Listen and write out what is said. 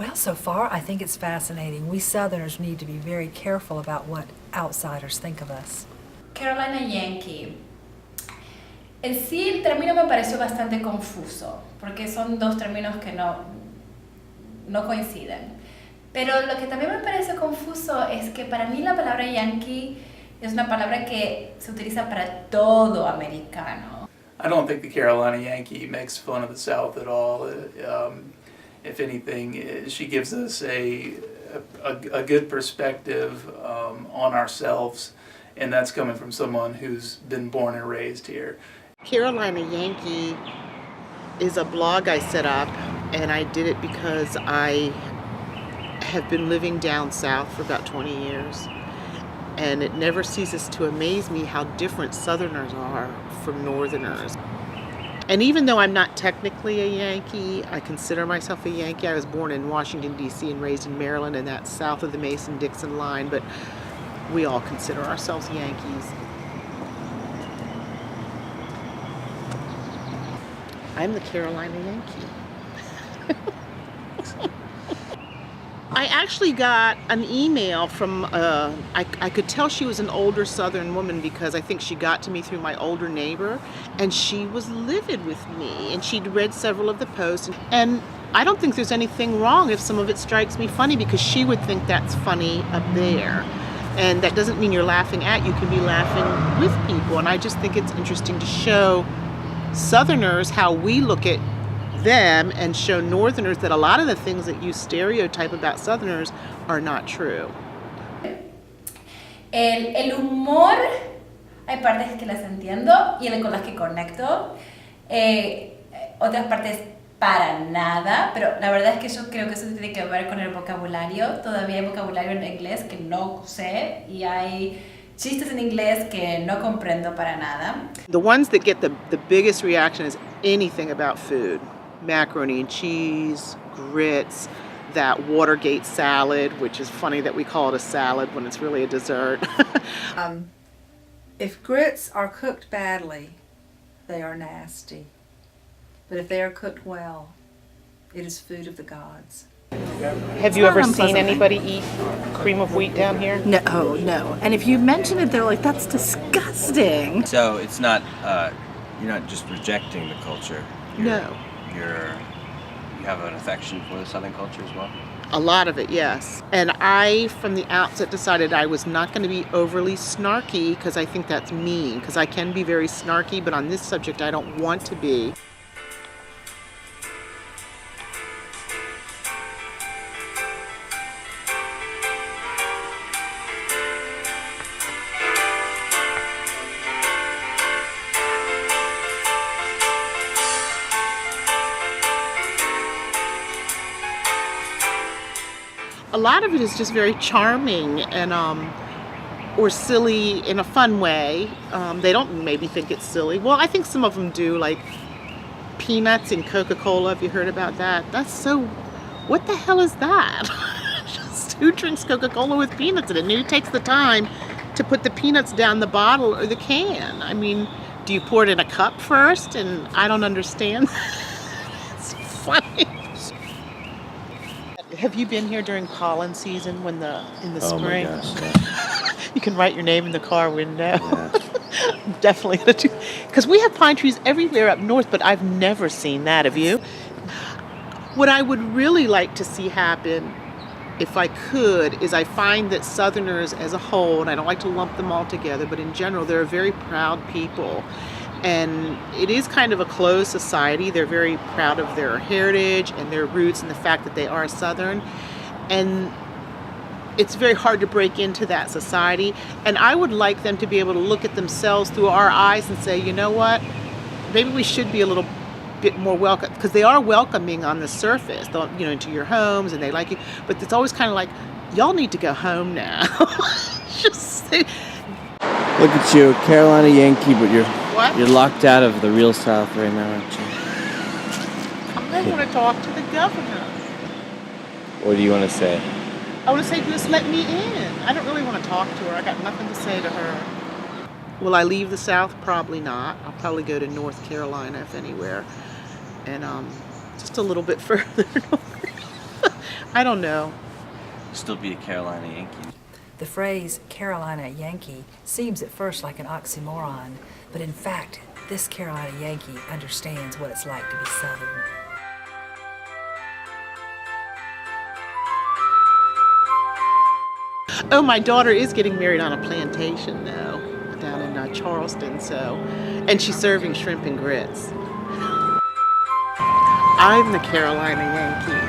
Well, so far I think it's fascinating. We Southerners need to be very careful about what outsiders think of us. Carolina Yankee. En sí el término me pareció bastante confuso, porque son dos términos que no coinciden. Pero lo que también me parece confuso es que para mí la palabra yankee es una palabra que se utiliza para todo americano. I don't think the Carolina Yankee makes fun of the South at all. If anything, she gives us a good perspective on ourselves, and that's coming from someone who's been born and raised here. Carolina Yankee is a blog I set up, and I did it because I have been living down south for about 20 years, and it never ceases to amaze me how different Southerners are from Northerners. And even though I'm not technically a Yankee, I consider myself a Yankee. I was born in Washington, D.C. and raised in Maryland, and that's south of the Mason-Dixon line, but we all consider ourselves Yankees. I'm the Carolina Yankee. I actually got an email from, I could tell she was an older Southern woman because I think she got to me through my older neighbor, and she was livid with me, and she'd read several of the posts, and I don't think there's anything wrong if some of it strikes me funny, because she would think that's funny up there. And that doesn't mean you're laughing at, you can be laughing with people, and I just think it's interesting to show Southerners how we look at them and show Northerners that a lot of the things that you stereotype about Southerners are not true. El humor, hay partes que las entiendo y con las que conecto, otras partes para nada, pero la verdad es que yo creo que eso tiene que ver con el vocabulario. Todavía hay vocabulario en inglés que no sé y hay chistes en inglés que no comprendo para nada. The ones that get the biggest reaction is anything about food. Macaroni and cheese, grits, that Watergate salad, which is funny that we call it a salad when it's really a dessert. If grits are cooked badly, they are nasty. But if they are cooked well, it is food of the gods. Have you ever seen anybody eat cream of wheat down here? No, no. And if you mention it, they're like, that's disgusting. So it's not, you're not just rejecting the culture. No. You have an affection for the Southern culture as well? A lot of it, yes. And I, from the outset, decided I was not going to be overly snarky because I think that's mean, because I can be very snarky, but on this subject I don't want to be. A lot of it is just very charming and or silly in a fun way. They don't maybe think it's silly. Well, I think some of them do, like peanuts in Coca-Cola. Have you heard about that? That's so, what the hell is that? Just who drinks Coca-Cola with peanuts in it? And who takes the time to put the peanuts down the bottle or the can? I mean, do you pour it in a cup first? And I don't understand. It's funny. Have you been here during pollen season when in the spring? Oh my gosh, yeah. You can write your name in the car window. Yeah. Definitely gonna do, because we have pine trees everywhere up north, but I've never seen that. Have you? What I would really like to see happen, if I could, is I find that Southerners as a whole, and I don't like to lump them all together, but in general, they're a very proud people. And it is kind of a closed society. They're very proud of their heritage and their roots and the fact that they are Southern. And it's very hard to break into that society. And I would like them to be able to look at themselves through our eyes and say, you know what, maybe we should be a little bit more welcome, because they are welcoming on the surface, into your homes, and they like you. But it's always kind of like, y'all need to go home now. Just Look at you, Carolina Yankee, but you're locked out of the real South right now, aren't you? I want to talk to the governor. What do you want to say? I want to say, just let me in. I don't really want to talk to her. I got nothing to say to her. Will I leave the South? Probably not. I'll probably go to North Carolina, if anywhere. And just a little bit further north. I don't know. Still be a Carolina Yankee. The phrase Carolina Yankee seems at first like an oxymoron, but in fact, this Carolina Yankee understands what it's like to be Southern. Oh, my daughter is getting married on a plantation, though, down in Charleston, and she's serving shrimp and grits. I'm the Carolina Yankee.